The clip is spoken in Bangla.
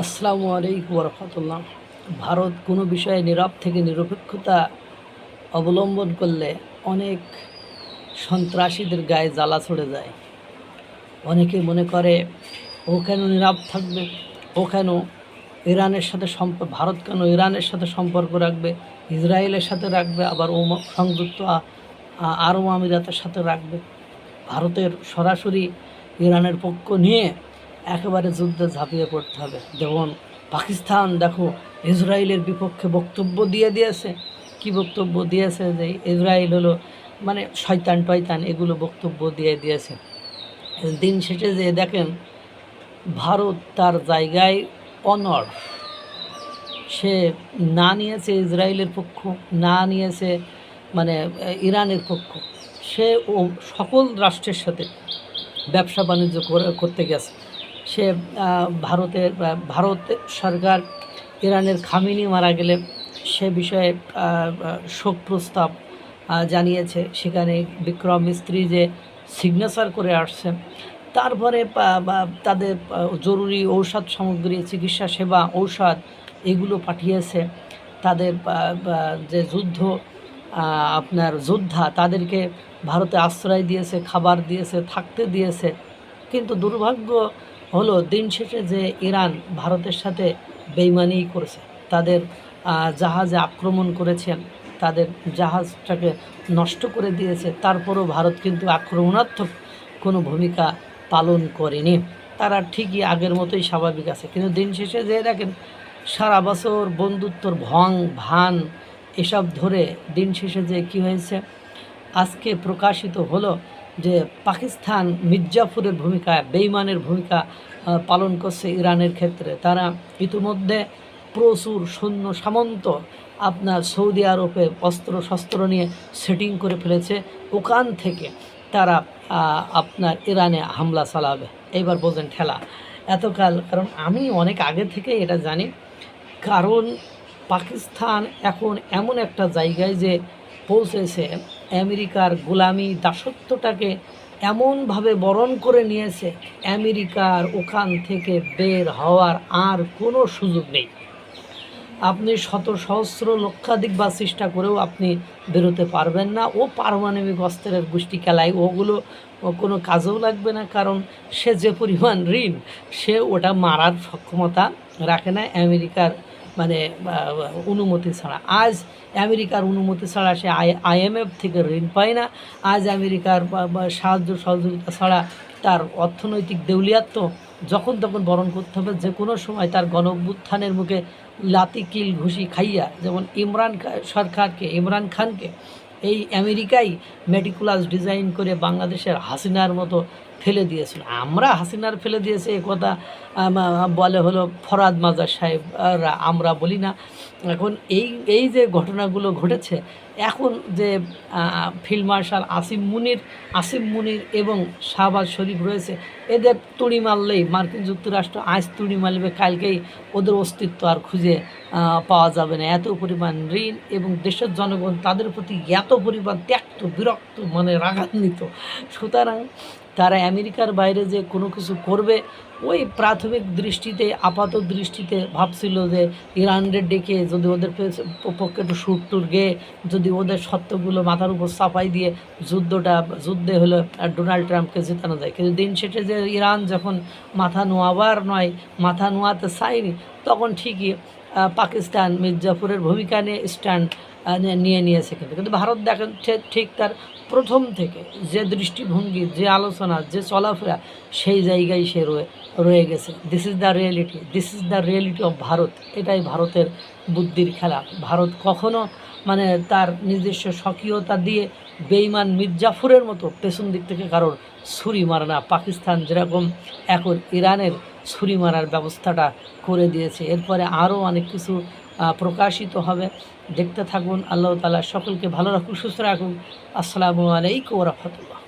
আসসালামু আলাইকুম রহমতুল্লাহ। ভারত কোনো বিষয়ে নীরব থেকে নিরপেক্ষতা অবলম্বন করলে অনেক সন্ত্রাসীদের গায়ে জ্বালা ছড়ে যায়। অনেকে মনে করে ও কেন নীরব থাকবে, ও কেন ইরানের সাথে ভারত কেন ইরানের সাথে সম্পর্ক রাখবে, ইসরায়েলের সাথে রাখবে, আবার সংযুক্ত আরব আমিরাতের সাথে রাখবে। ভারতের সরাসরি ইরানের পক্ষ নিয়ে একেবারে যুদ্ধে ঝাঁপিয়ে পড়তে হবে। যেমন পাকিস্তান দেখো ইসরায়েলের বিপক্ষে বক্তব্য দিয়েছে। কি বক্তব্য দিয়েছে? যে ইসরায়েল হলো মানে শয়তান টয়তান, এগুলো বক্তব্য দিয়েছে। দিন শেষে যে দেখেন ভারত তার জায়গায় অনড়, সে না নিয়েছে ইসরায়েলের পক্ষ, না নিয়েছে মানে ইরানের পক্ষ। সে ও সকল রাষ্ট্রের সাথে ব্যবসা বাণিজ্য করতে গেছে। সে ভারত সরকার ইরানের খামিনি মারা গেলে সে বিষয়ে শোক প্রস্তাব জানিয়েছে। সেখানে বিক্রম মিস্ত্রি যে সিগনেচার করে আসছে। তারপরে তাদের জরুরি ঔষধ সামগ্রী, চিকিৎসা সেবা, ঔষধ এগুলো পাঠিয়েছে। তাদের যে আপনার যোদ্ধা তাদেরকে ভারতে আশ্রয় দিয়েছে, খাবার দিয়েছে, থাকতে দিয়েছে। কিন্তু দুর্ভাগ্য হলো দিন শেষে যে ইরান ভারতের সাথে বেইমানিই করেছে। তাদের জাহাজে আক্রমণ করেছেন, তাদের জাহাজটাকে নষ্ট করে দিয়েছে। তারপরও ভারত কিন্তু আক্রমণাত্মক কোনো ভূমিকা পালন করেনি। তারা ঠিকই আগের মতোই স্বাভাবিক আছে। কিন্তু দিন শেষে যে দেখেন সারা বছর বন্ধুত্বর ভান এসব ধরে দিন শেষে যে কী হয়েছে, আজকে প্রকাশিত হলো যে পাকিস্তান মির্জাফরের ভূমিকা, বেইমানের ভূমিকা পালন করছে ইরানের ক্ষেত্রে। তারা ইতিমধ্যে প্রচুর সৈন্য সামন্ত আপনার সৌদি আরবে অস্ত্র শস্ত্র নিয়ে সেটিং করে ফেলেছে। ওখান থেকে তারা আপনার ইরানে হামলা চালাবে। এইবার বোঝেন ঠেলা এতকাল, কারণ আমি অনেক আগে থেকে এটা জানি। কারণ পাকিস্তান এখন এমন একটা জায়গায় যে পৌঁছেছে, আমেরিকার গোলামি দাসত্বটাকে এমনভাবে বরণ করে নিয়েছে, আমেরিকার ওখান থেকে বের হওয়ার আর কোনো সুযোগ নেই। আপনি শত সহস্র লক্ষাধিক বা চেষ্টা করেও আপনি বেরোতে পারবেন না। ও পারমাণবিক অস্ত্রের গোষ্ঠী খেলায় ওগুলো কোনো কাজেও লাগবে না, কারণ সে যে পরিমাণ ঋণ, সে ওটা মারার সক্ষমতা রাখে না আমেরিকার মানে অনুমতি ছাড়া। আজ আমেরিকার অনুমতি ছাড়া সে IMF থেকে ঋণ পায় না। আজ আমেরিকার সাহায্য সহযোগিতা ছাড়া তার অর্থনৈতিক দেউলিয়াত্ব যখন তখন বরণ করতে হবে। যে কোনো সময় তার গণ-অভ্যুত্থানের মুখে লাতি কিল ঘুষি খাইয়া, যেমন ইমরান খানকে এই আমেরিকাই মেটিকুলাস ডিজাইন করে বাংলাদেশের হাসিনার মতো ফেলে দিয়েছিল। আমরা হাসিনার ফেলে দিয়েছে এ কথা বলে হলো ফরহাদ মাজার সাহেবরা, আমরা বলি না। এখন এই যে ঘটনাগুলো ঘটেছে, এখন যে ফিল্ড মার্শাল আসিম মুনির এবং শাহবাজ শরীফ রয়েছে, এদের তুড়ি মারলেই মার্কিন যুক্তরাষ্ট্র আজ তুড়ি মারবে, কালকেই ওদের অস্তিত্ব আর খুঁজে পাওয়া যাবে না। এত পরিমাণ ঋণ এবং দেশের জনগণ তাদের প্রতি এত পরিমাণ ত্যক্ত বিরক্ত, মানে রাগান্বিত। সুতরাং তারা আমেরিকার বাইরে যে কোনো কিছু করবে, ওই প্রাথমিক দৃষ্টিতে আপাত দৃষ্টিতে ভাবছিল যে ইরানদের ডেকে যদি ওদের পক্ষে একটু সুর টুর গেয়ে যদি ওদের সত্যগুলো মাথার উপর চাপাই দিয়ে যুদ্ধে হলো ডোনাল্ড ট্রাম্পকে জেতানো যায়। কিন্তু দিন শেষে যে ইরান যখন মাথা নোয়াতে চায়নি, তখন ঠিকই পাকিস্তান মির্জাফরের ভূমিকা নিয়ে স্ট্যান্ড নিয়েছে। কিন্তু ভারত দেখেন ঠিক তার প্রথম থেকে যে দৃষ্টিভঙ্গি, যে আলোচনা, যে চলাফেরা, সেই জায়গায় সে রয়ে গেছে। This is the reality of Bharat. এটাই ভারতের বুদ্ধির খেলা। ভারত কখনো মানে তার নিজস্ব স্বকীয়তা দিয়ে বেইমান মির্জাফরের মতো পেছন দিক থেকে কারোর ছুরি মারে না। পাকিস্তান যেরকম এখন ইরানের ছুরি মারার ব্যবস্থাটা করে দিয়েছে। এরপরে আরও অনেক কিছু প্রকাশিত হবে, দেখতে থাকুন। আল্লাহ তাআলা সকলকে ভালো রাখুন, সুস্থ রাখুন। আসসালামু আলাইকুম ওয়া রাহমাতুল্লাহ।